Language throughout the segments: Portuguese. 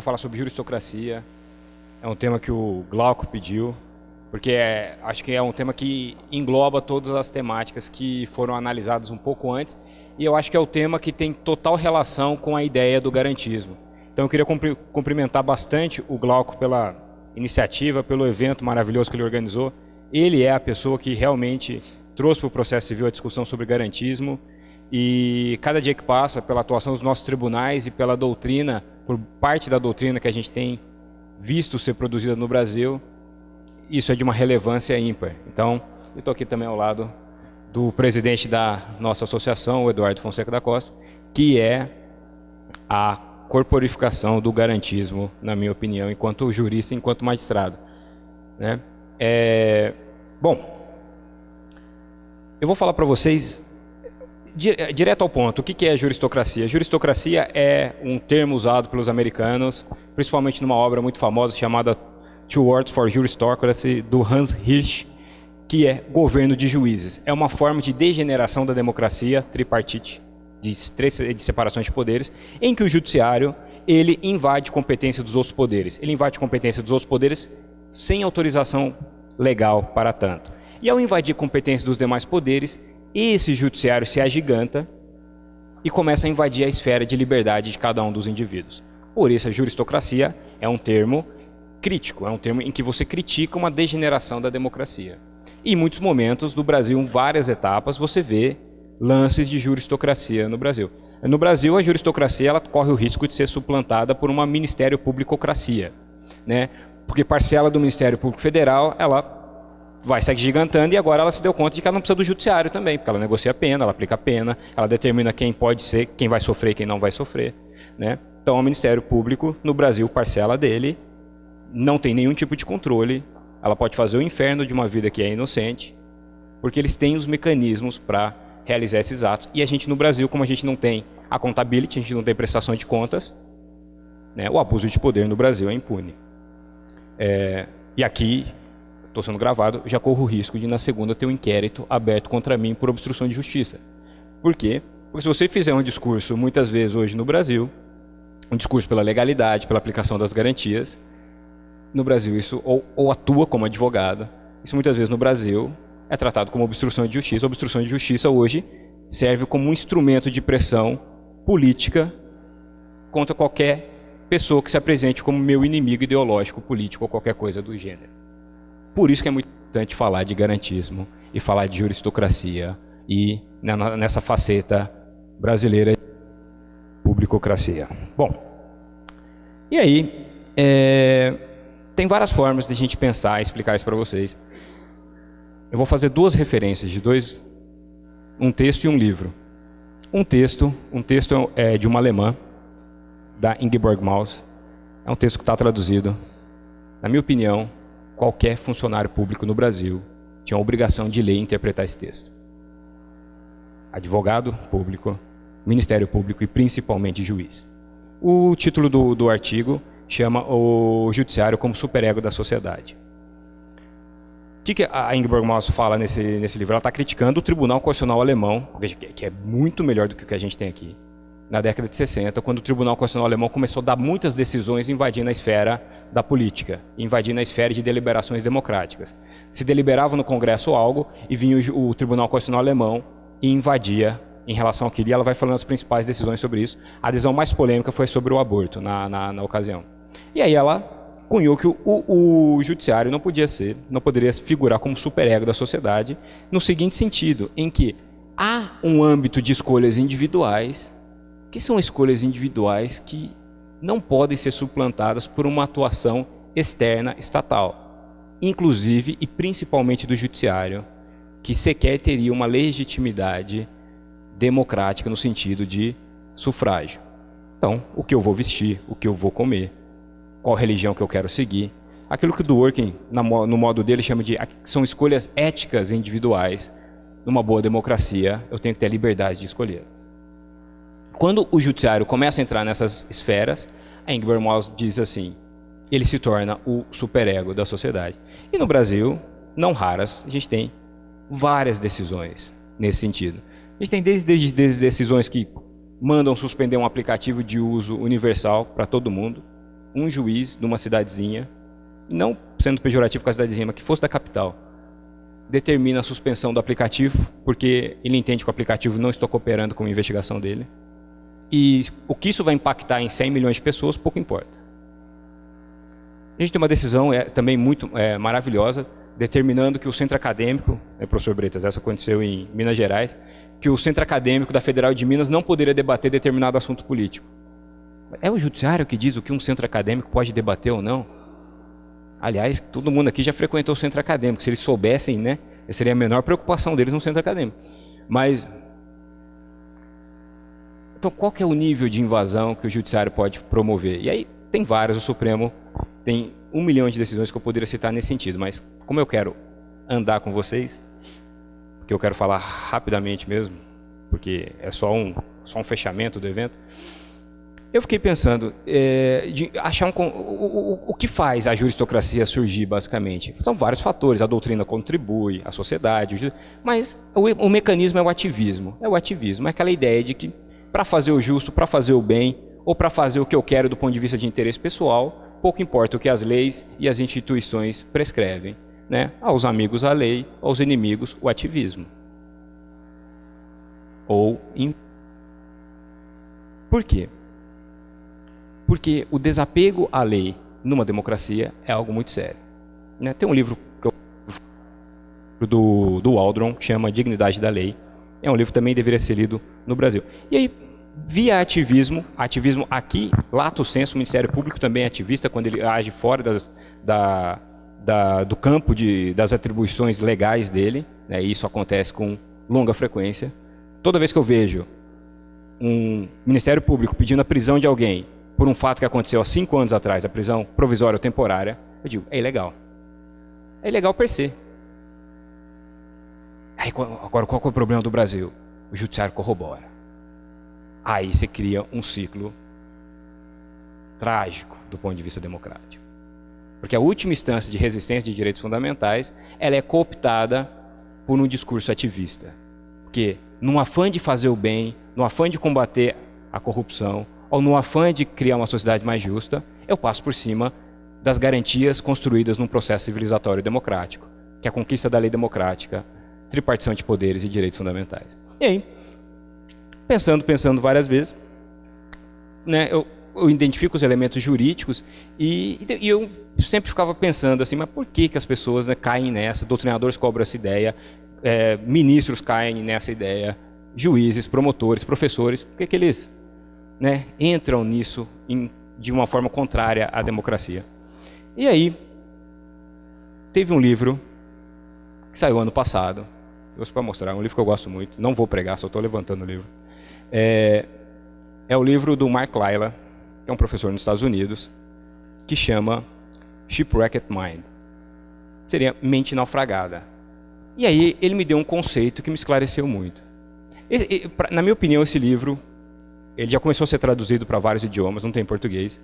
vou falar sobre juristocracia. É um tema que o Glauco pediu, porque acho que é um tema que engloba todas as temáticas que foram analisadas um pouco antes, e eu acho que é o tema que tem total relação com a ideia do garantismo. Então eu queria cumprimentar bastante o Glauco pela iniciativa, pelo evento maravilhoso que ele organizou. Ele é a pessoa que realmente trouxe para o processo civil a discussão sobre garantismo, e cada dia que passa, pela atuação dos nossos tribunais e pela doutrina, por parte da doutrina que a gente tem visto ser produzida no Brasil, isso é de uma relevância ímpar. Então, eu estou aqui também ao lado do presidente da nossa associação, o Eduardo Fonseca da Costa, que é a corporificação do garantismo, na minha opinião, enquanto jurista, enquanto magistrado, né? Bom, eu vou falar para vocês direto ao ponto. O que é juristocracia? Juristocracia é um termo usado pelos americanos, principalmente numa obra muito famosa chamada Two Words for Juristocracy, do Hans Hirsch, que é governo de juízes. É uma forma de degeneração da democracia tripartite, de separação de poderes, em que o judiciário ele invade competência dos outros poderes. Ele invade competência dos outros poderes sem autorização legal para tanto. E ao invadir competência dos demais poderes, esse judiciário se agiganta e começa a invadir a esfera de liberdade de cada um dos indivíduos. Por isso, a juristocracia é um termo crítico, é um termo em que você critica uma degeneração da democracia. E em muitos momentos do Brasil, em várias etapas, você vê lances de juristocracia no Brasil. No Brasil, a juristocracia ela corre o risco de ser suplantada por uma Ministério Público-cracia, né? Porque parcela do Ministério Público Federal, ela vai se agigantando, e agora ela se deu conta de que ela não precisa do judiciário também, porque ela negocia a pena, ela aplica a pena, ela determina quem pode ser, quem vai sofrer e quem não vai sofrer, né? Então o Ministério Público, no Brasil, parcela dele, não tem nenhum tipo de controle, ela pode fazer o inferno de uma vida que é inocente, porque eles têm os mecanismos para realizar esses atos. E a gente no Brasil, como a gente não tem a accountability, a gente não tem prestação de contas, né? O abuso de poder no Brasil é impune. E aqui, estou sendo gravado, já corro o risco de na segunda ter um inquérito aberto contra mim por obstrução de justiça. Por quê? Porque se você fizer um discurso, muitas vezes hoje no Brasil, um discurso pela legalidade, pela aplicação das garantias, no Brasil isso ou atua como advogado, isso muitas vezes no Brasil é tratado como obstrução de justiça. A obstrução de justiça hoje serve como um instrumento de pressão política contra qualquer pessoa que se apresente como meu inimigo ideológico, político ou qualquer coisa do gênero. Por isso que é muito importante falar de garantismo e falar de juristocracia e nessa faceta brasileira de publicocracia. Bom, e aí, tem várias formas de a gente pensar e explicar isso para vocês. Eu vou fazer duas referências de um texto e um livro. Um texto é de uma alemã, da Ingeborg Maus. É um texto que está traduzido. Na minha opinião, qualquer funcionário público no Brasil tinha a obrigação de ler e interpretar esse texto. Advogado público, Ministério Público e principalmente juiz. O título do artigo chama O Judiciário como Superego da Sociedade. O que a Ingeborg Maus fala nesse livro? Ela está criticando o Tribunal Constitucional Alemão, veja, que é muito melhor do que o que a gente tem aqui, na década de 60, quando o Tribunal Constitucional Alemão começou a dar muitas decisões invadindo a esfera da política, invadindo a esfera de deliberações democráticas. Se deliberava no Congresso algo e vinha o Tribunal Constitucional Alemão e invadia em relação àquilo. E ela vai falando as principais decisões sobre isso. A decisão mais polêmica foi sobre o aborto na ocasião. E aí ela cunhou que o judiciário não poderia figurar como superego da sociedade, no seguinte sentido, em que há um âmbito de escolhas individuais, que são escolhas individuais que não podem ser suplantadas por uma atuação externa estatal, inclusive e principalmente do judiciário, que sequer teria uma legitimidade democrática no sentido de sufrágio. Então, o que eu vou vestir, o que eu vou comer, qual religião que eu quero seguir, aquilo que o Dworkin, no modo dele, chama de são escolhas éticas individuais. Numa boa democracia, eu tenho que ter a liberdade de escolher. Quando o judiciário começa a entrar nessas esferas, a Ingeborg Maus diz assim, ele se torna o superego da sociedade. E no Brasil, não raras, a gente tem várias decisões nesse sentido. A gente tem desde decisões que mandam suspender um aplicativo de uso universal para todo mundo, um juiz de uma cidadezinha, não sendo pejorativo com a cidadezinha, mas que fosse da capital, determina a suspensão do aplicativo, porque ele entende que o aplicativo não está cooperando com a investigação dele. E o que isso vai impactar em 100 milhões de pessoas, pouco importa. A gente tem uma decisão também muito maravilhosa, determinando que o centro acadêmico, professor Bretas, essa aconteceu em Minas Gerais, que o centro acadêmico da Federal de Minas não poderia debater determinado assunto político. É o judiciário que diz o que um centro acadêmico pode debater ou não? Aliás, todo mundo aqui já frequentou o centro acadêmico. Se eles soubessem, né, seria a menor preocupação deles no centro acadêmico. Mas, então, qual que é o nível de invasão que o judiciário pode promover? E aí tem vários, o Supremo tem 1 milhão de decisões que eu poderia citar nesse sentido, mas como eu quero andar com vocês, porque eu quero falar rapidamente mesmo, porque é só um fechamento do evento, eu fiquei pensando de achar o que faz a juristocracia surgir, basicamente. São vários fatores, a doutrina contribui, a sociedade, mas o mecanismo é o ativismo. É aquela ideia de que para fazer o justo, para fazer o bem, ou para fazer o que eu quero do ponto de vista de interesse pessoal, pouco importa o que as leis e as instituições prescrevem, né? Aos amigos a lei, aos inimigos o ativismo. Por quê? Porque o desapego à lei numa democracia é algo muito sério, né? Tem um livro do Waldron que chama Dignidade da Lei. É um livro que também deveria ser lido no Brasil. E aí, via ativismo aqui, lato sensu, o Ministério Público também é ativista quando ele age fora do campo das atribuições legais dele, né? E isso acontece com longa frequência. Toda vez que eu vejo um Ministério Público pedindo a prisão de alguém por um fato que aconteceu há 5 anos atrás, a prisão provisória ou temporária, eu digo, é ilegal. É ilegal per se. Aí, agora, qual é o problema do Brasil? O judiciário corrobora. Aí você cria um ciclo trágico do ponto de vista democrático. Porque a última instância de resistência de direitos fundamentais, ela é cooptada por um discurso ativista. Porque, num afã de fazer o bem, no afã de combater a corrupção, ou no afã de criar uma sociedade mais justa, eu passo por cima das garantias construídas num processo civilizatório democrático, que é a conquista da lei democrática, tripartição de poderes e direitos fundamentais. E aí, pensando várias vezes, né, eu identifico os elementos jurídicos e eu sempre ficava pensando assim, mas por que as pessoas, né, caem nessa? Doutrinadores cobram essa ideia, ministros caem nessa ideia, juízes, promotores, professores, por que eles, né, entram nisso de uma forma contrária à democracia? E aí, teve um livro que saiu ano passado, eu vou mostrar, é um livro que eu gosto muito, não vou pregar, só estou levantando o livro. É o livro do Mark Lilla, que é um professor nos Estados Unidos, que chama Shipwrecked Mind. Seria mente naufragada. E aí ele me deu um conceito que me esclareceu muito. Na minha opinião, esse livro, ele já começou a ser traduzido para vários idiomas, não tem em português.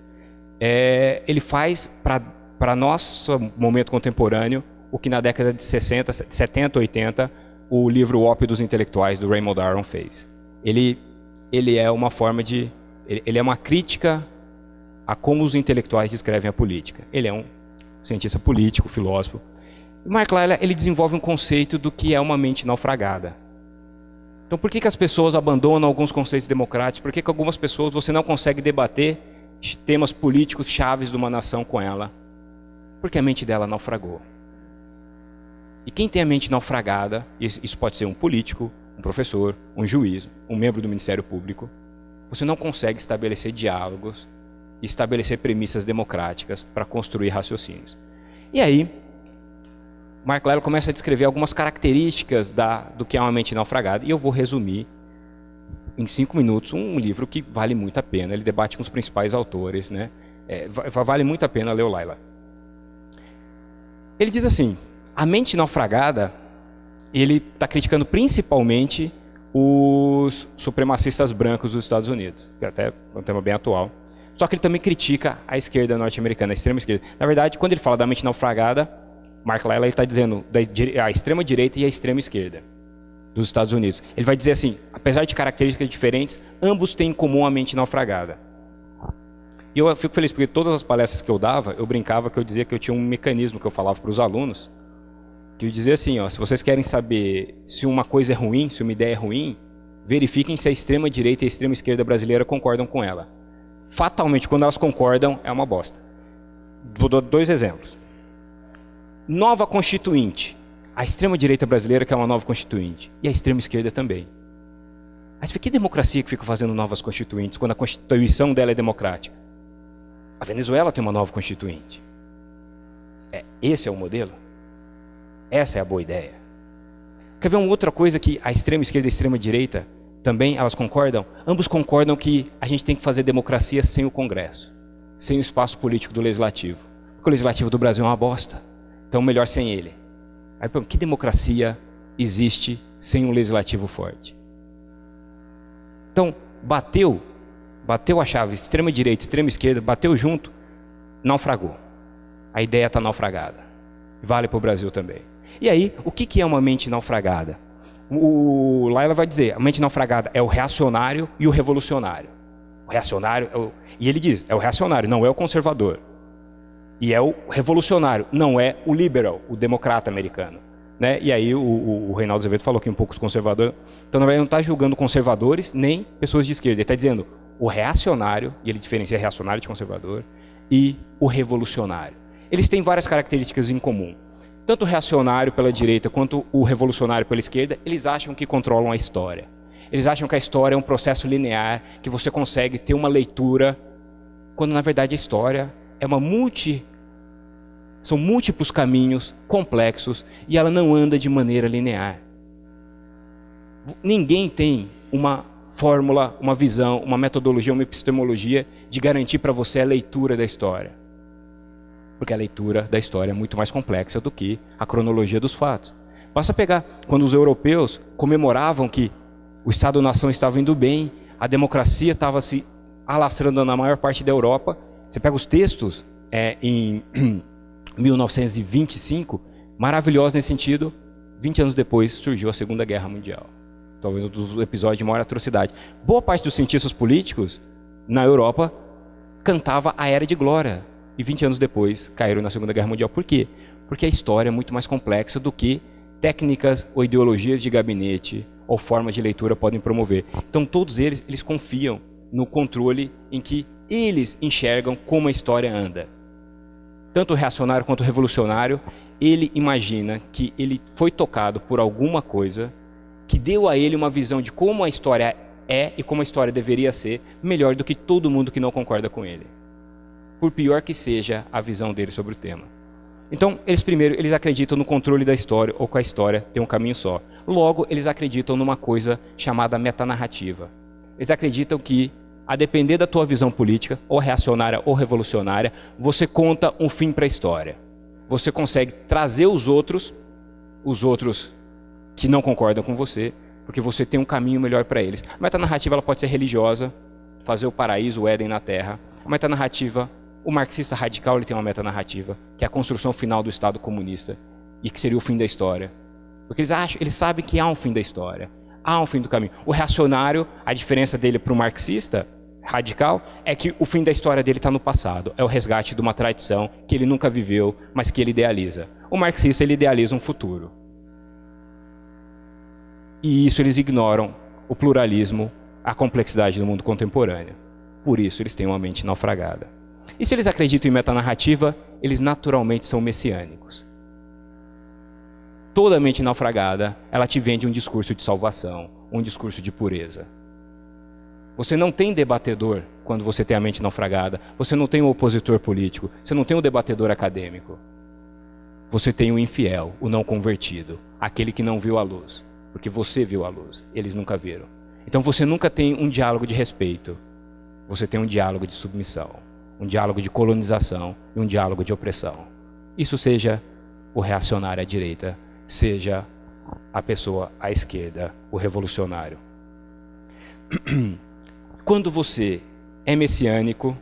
Ele faz para nosso momento contemporâneo o que na década de 60, 70, 80, o livro O Ópio dos Intelectuais, do Raymond Aron, fez. Ele é uma forma de... Ele é uma crítica a como os intelectuais descrevem a política. Ele é um cientista político, filósofo. O Mark Lilla, ele desenvolve um conceito do que é uma mente naufragada. Então, por que as pessoas abandonam alguns conceitos democráticos? Por que algumas pessoas você não consegue debater temas políticos chaves de uma nação com ela? Porque a mente dela naufragou. E quem tem a mente naufragada, isso pode ser um político, um professor, um juiz, um membro do Ministério Público, você não consegue estabelecer diálogos e estabelecer premissas democráticas para construir raciocínios. E aí, Mark Lilla começa a descrever algumas características do que é uma mente naufragada, e eu vou resumir em 5 minutos um livro que vale muito a pena. Ele debate com os principais autores, né? Vale muito a pena ler o Lilla. Ele diz assim, a mente naufragada, ele está criticando principalmente os supremacistas brancos dos Estados Unidos, que até é um tema bem atual. Só que ele também critica a esquerda norte-americana, a extrema esquerda. Na verdade, quando ele fala da mente naufragada, Mark Lilla está dizendo a extrema direita e a extrema esquerda dos Estados Unidos. Ele vai dizer assim, apesar de características diferentes, ambos têm em comum a mente naufragada. E eu fico feliz porque todas as palestras que eu dava, eu brincava que eu dizia que eu tinha um mecanismo que eu falava para os alunos, que eu dizia assim, ó, se vocês querem saber se uma coisa é ruim, se uma ideia é ruim, verifiquem se a extrema-direita e a extrema-esquerda brasileira concordam com ela. Fatalmente, quando elas concordam, é uma bosta. Vou dar 2 exemplos. Nova Constituinte. A extrema-direita brasileira quer uma nova Constituinte. E a extrema-esquerda também. Mas que democracia que fica fazendo novas Constituintes quando a Constituição dela é democrática? A Venezuela tem uma nova Constituinte. Esse é o modelo? Essa é a boa ideia. Quer ver uma outra coisa que a extrema-esquerda e a extrema-direita também elas concordam? Ambos concordam que a gente tem que fazer democracia sem o Congresso, sem o espaço político do Legislativo. Porque o Legislativo do Brasil é uma bosta. Então, melhor sem ele. Aí, que democracia existe sem um Legislativo forte? Então, bateu a chave, extrema-direita, extrema-esquerda, bateu junto, naufragou. A ideia está naufragada. Vale para o Brasil também. E aí, o que é uma mente naufragada? O Laila vai dizer, a mente naufragada é o reacionário e o revolucionário. O reacionário, e ele diz, é o reacionário, não é o conservador. E é o revolucionário, não é o liberal, o democrata americano. Né? E aí o Reinaldo Azevedo falou aqui um pouco dos conservadores. Então, na verdade, não está julgando conservadores nem pessoas de esquerda. Ele está dizendo o reacionário, e ele diferencia reacionário de conservador, e o revolucionário. Eles têm várias características em comum. Tanto o reacionário pela direita quanto o revolucionário pela esquerda, eles acham que controlam a história. Eles acham que a história é um processo linear, que você consegue ter uma leitura, quando na verdade a história é são múltiplos caminhos complexos e ela não anda de maneira linear. Ninguém tem uma fórmula, uma visão, uma metodologia, uma epistemologia de garantir para você a leitura da história. Porque a leitura da história é muito mais complexa do que a cronologia dos fatos. Basta pegar quando os europeus comemoravam que o Estado-nação estava indo bem, a democracia estava se alastrando na maior parte da Europa. Você pega os textos em 1925, maravilhosos nesse sentido. 20 anos depois surgiu a Segunda Guerra Mundial. Talvez um dos episódios de maior atrocidade. Boa parte dos cientistas políticos na Europa cantava a Era de Glória. E 20 anos depois caíram na Segunda Guerra Mundial. Por quê? Porque a história é muito mais complexa do que técnicas ou ideologias de gabinete ou formas de leitura podem promover. Então todos eles confiam no controle em que eles enxergam como a história anda. Tanto o reacionário quanto o revolucionário, ele imagina que ele foi tocado por alguma coisa que deu a ele uma visão de como a história é e como a história deveria ser, melhor do que todo mundo que não concorda com ele. Por pior que seja a visão dele sobre o tema. Então, eles acreditam no controle da história, ou que a história tem um caminho só. Logo, eles acreditam numa coisa chamada metanarrativa. Eles acreditam que, a depender da tua visão política, ou reacionária ou revolucionária, você conta um fim para a história. Você consegue trazer os outros que não concordam com você, porque você tem um caminho melhor para eles. A metanarrativa ela pode ser religiosa, fazer o paraíso, o Éden na Terra. A metanarrativa, o marxista radical ele tem uma metanarrativa, que é a construção final do Estado comunista, e que seria o fim da história. Porque eles sabem que há um fim da história, há um fim do caminho. O reacionário, a diferença dele para o marxista radical, é que o fim da história dele está no passado. É o resgate de uma tradição que ele nunca viveu, mas que ele idealiza. O marxista ele idealiza um futuro. E isso eles ignoram o pluralismo, a complexidade do mundo contemporâneo. Por isso eles têm uma mente naufragada. E se eles acreditam em metanarrativa, eles naturalmente são messiânicos. Toda mente naufragada, ela te vende um discurso de salvação, um discurso de pureza. Você não tem debatedor quando você tem a mente naufragada. Você não tem um opositor político. Você não tem um debatedor acadêmico. Você tem o infiel, o não convertido, aquele que não viu a luz. Porque você viu a luz, eles nunca viram. Então você nunca tem um diálogo de respeito. Você tem um diálogo de submissão, um diálogo de colonização e um diálogo de opressão. Isso seja o reacionário à direita, seja a pessoa à esquerda, o revolucionário. Quando você é messiânico,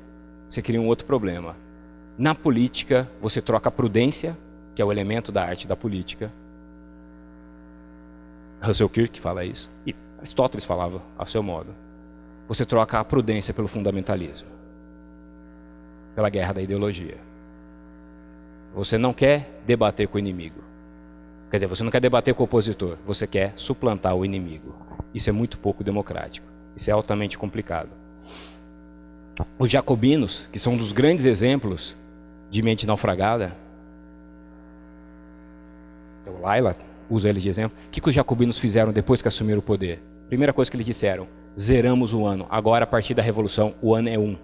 você cria um outro problema. Na política, você troca a prudência, que é o elemento da arte da política. Russell Kirk fala isso, e Aristóteles falava a seu modo. Você troca a prudência pelo fundamentalismo. pela guerra da ideologia. Você não quer debater com o inimigo. Quer dizer, você não quer debater com o opositor, você quer suplantar o inimigo. Isso é muito pouco democrático. Isso é altamente complicado. Os jacobinos, que são um dos grandes exemplos de mente naufragada, o Laila usa eles de exemplo. O que os jacobinos fizeram depois que assumiram o poder? Primeira coisa que eles disseram: zeramos o ano. Agora, a partir da Revolução, o ano é 1.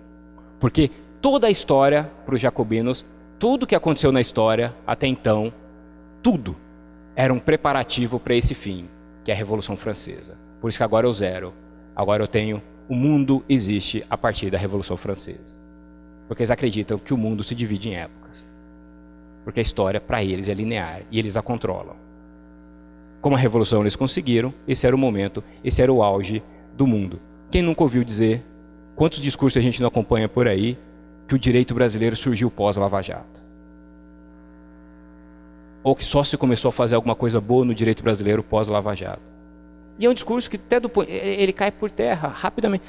Porque toda a história, para os jacobinos, tudo que aconteceu na história, até então, tudo era um preparativo para esse fim, que é a Revolução Francesa. Por isso que agora eu zero. Agora eu tenho, o mundo existe a partir da Revolução Francesa. Porque eles acreditam que o mundo se divide em épocas. Porque a história, para eles, é linear e eles a controlam. Como a Revolução eles conseguiram, esse era o momento, esse era o auge do mundo. Quem nunca ouviu dizer, quantos discursos a gente não acompanha por aí, que o direito brasileiro surgiu pós-Lava Jato? Ou que só se começou a fazer alguma coisa boa no direito brasileiro pós-Lava Jato? E é um discurso que até ele cai por terra rapidamente.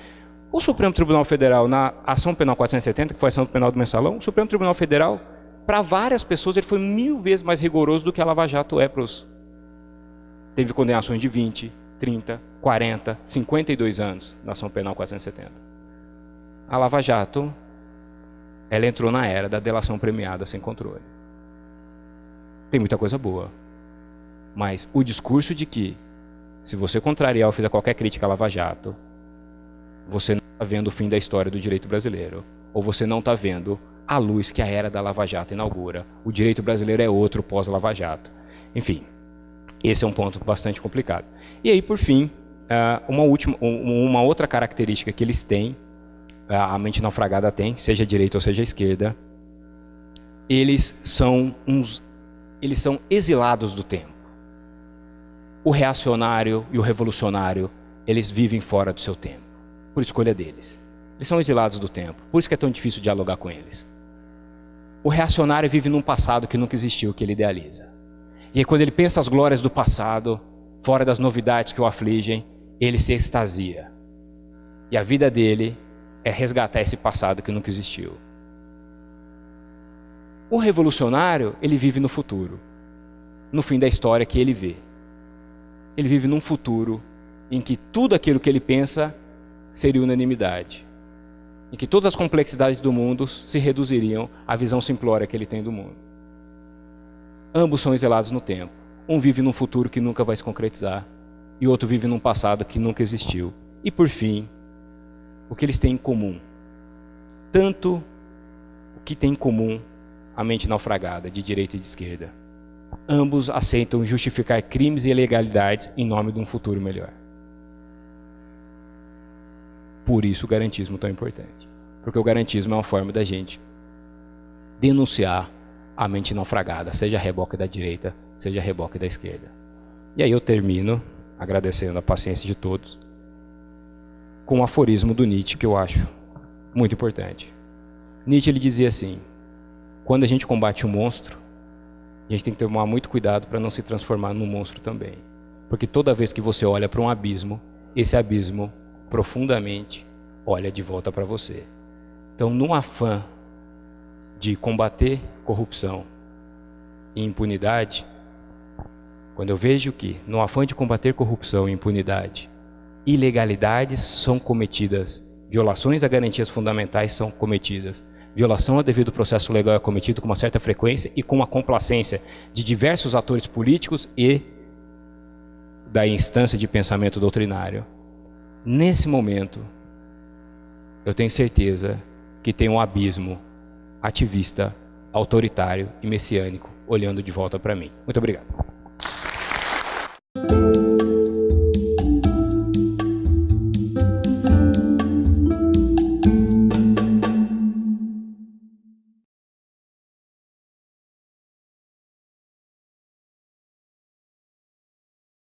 O Supremo Tribunal Federal, na Ação Penal 470, que foi a ação penal do Mensalão, o Supremo Tribunal Federal, para várias pessoas, ele foi 1000 vezes mais rigoroso do que a Lava Jato é para os... Teve condenações de 20, 30, 40, 52 anos na Ação Penal 470. A Lava Jato, ela entrou na era da delação premiada sem controle. Tem muita coisa boa. Mas o discurso de que, se você contrariar ou fizer qualquer crítica à Lava Jato, você não está vendo o fim da história do direito brasileiro. Ou você não está vendo a luz que a era da Lava Jato inaugura. O direito brasileiro é outro pós-Lava Jato. Enfim, esse é um ponto bastante complicado. E aí, por fim, uma outra característica que eles têm, a mente naufragada tem, seja direita ou seja esquerda, eles são exilados do tempo. O reacionário e o revolucionário, eles vivem fora do seu tempo, por escolha deles. Eles são exilados do tempo, por isso que é tão difícil dialogar com eles. O reacionário vive num passado que nunca existiu, que ele idealiza. E aí, quando ele pensa as glórias do passado, fora das novidades que o afligem, ele se extasia. E a vida dele é resgatar esse passado que nunca existiu. O revolucionário, ele vive no futuro, no fim da história que ele vê. Ele vive num futuro em que tudo aquilo que ele pensa seria unanimidade. Em que todas as complexidades do mundo se reduziriam à visão simplória que ele tem do mundo. Ambos são exilados no tempo. Um vive num futuro que nunca vai se concretizar e o outro vive num passado que nunca existiu. E por fim, o que eles têm em comum? Tanto o que tem em comum a mente naufragada de direita e de esquerda. Ambos aceitam justificar crimes e ilegalidades em nome de um futuro melhor. Por isso o garantismo é tão importante. Porque o garantismo é uma forma da gente denunciar a mente naufragada, seja a reboque da direita, seja a reboque da esquerda. E aí eu termino agradecendo a paciência de todos com um aforismo do Nietzsche que eu acho muito importante. Nietzsche ele dizia assim: quando a gente combate um monstro, a gente tem que tomar muito cuidado para não se transformar num monstro também. Porque toda vez que você olha para um abismo, esse abismo profundamente olha de volta para você. Então, num afã de combater corrupção e impunidade, quando eu vejo que, no afã de combater corrupção e impunidade, ilegalidades são cometidas, violações a garantias fundamentais são cometidas, violação ao devido processo legal é cometido com uma certa frequência e com a complacência de diversos atores políticos e da instância de pensamento doutrinário. Nesse momento, eu tenho certeza que tem um abismo ativista, autoritário e messiânico olhando de volta para mim. Muito obrigado.